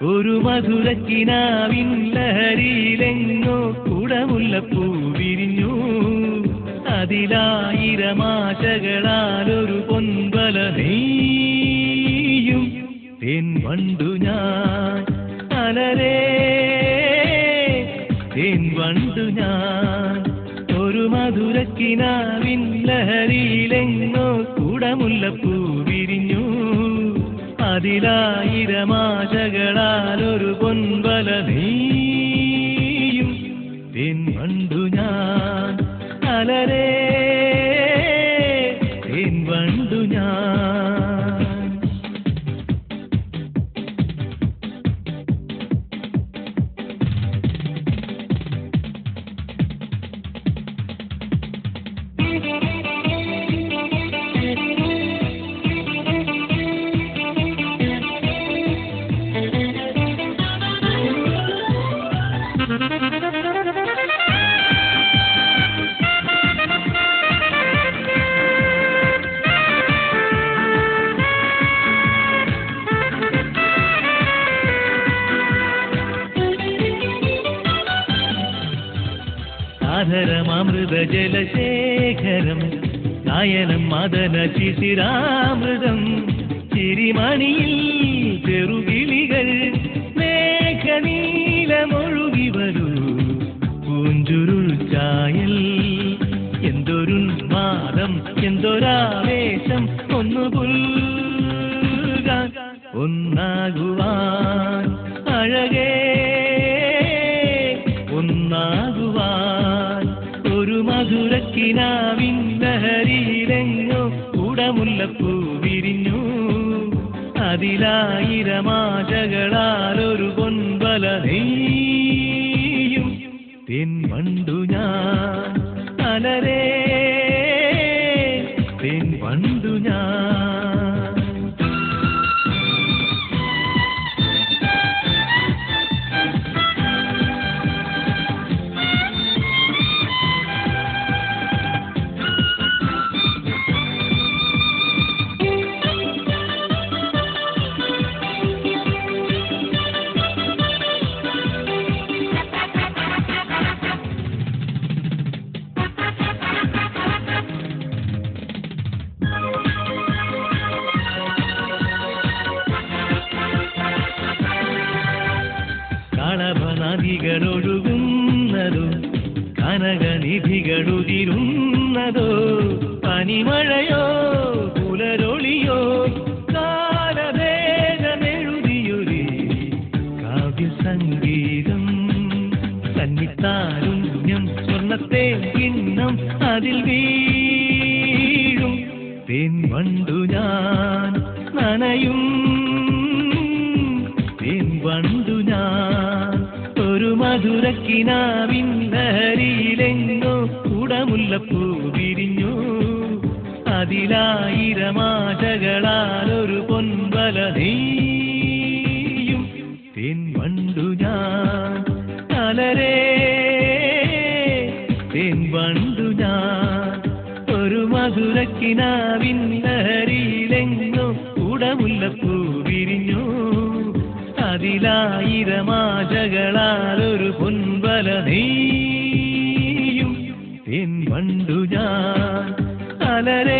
ഒരു മധുരക്കിനാവിൻ ലഹരിയിലെങ്ങോ കുടമുല്ലപ്പൂ വിരിഞ്ഞു. അതിലായിരമാശകളാലൊരു പൊൻവല നെയ്യും തേൻ വണ്ടു ഞാൻ അലരേ തേൻ വണ്ടു ഞാൻ. ഒരു മധുരക്കിനാവിൻ ലഹരിയിലെങ്ങോ കുടമുല്ലപ്പൂ വിരിഞ്ഞു. അതിലായിരമാശകളാലൊരു പൊൻവല നെയ്യും തേൻ വണ്ടു ഞാൻ അലരേ തേൻ വണ്ടു ഞാൻ. സാധരമൃത ജലശേഖരം നയനം മദന ശിശിരാമൃതം. ചിരിമണിയിൽ ചെറുകിളികൾ മേഘനീലമൊഴുകി വരൂ. പൂഞ്ചുരുൾ ചായൽ എന്തൊരുന്മാദം എന്തൊരാവേശം. ഒന്നു പുൽകാൻ ഒന്നാകുവാൻ അഴകേ ഒന്നാകുവാൻ. ഒരു മധുരക്കിനാവിൻ ലഹരിയിലെങ്ങോ കുടമുല്ലപ്പൂ വിരിഞ്ഞു. അതിലായിരമാശകളാലൊരു പൊൻവല നെയ്യും തേൻ വണ്ടു ഞാൻ അലരേ തേൻ വണ്ടു ഞാൻ. കളഭനദികളൊഴുകുന്നതോ കനകനിധികളുതിരുന്നതോ പനിമഴയോ പുലരൊളിയോ കാലഭേദമെഴുതിയൊരു കാവ്യസംഗീതം. തന്നിത്താരുണ്യം സ്വർണ്ണത്തെ കിണ്ണം അതിൽ വീഴും തേൻ വണ്ടു ഞാൻ നനയും തേൻ വണ്ടു ഞാൻ. ഒരു മധുരക്കിനാവിൻ ലഹരിയിലെങ്ങോ കുടമുല്ലപ്പൂ വിരിഞ്ഞു. അതിലായിരമാശകളാലൊരു പൊൻവല നെയ്യും തേൻ വണ്ടു ഞാൻ അലരേ തേൻ വണ്ടു ഞാൻ. ഒരു മധുരക്കിനാവിൻ ലഹരിയിലെങ്ങോ കുടമുല്ലപ്പൂ വിരിഞ്ഞു. അതിലായിരമാശകളാലൊരു പൊൻവല നെയ്യും തേൻ വണ്ടു ഞാൻ അലരേ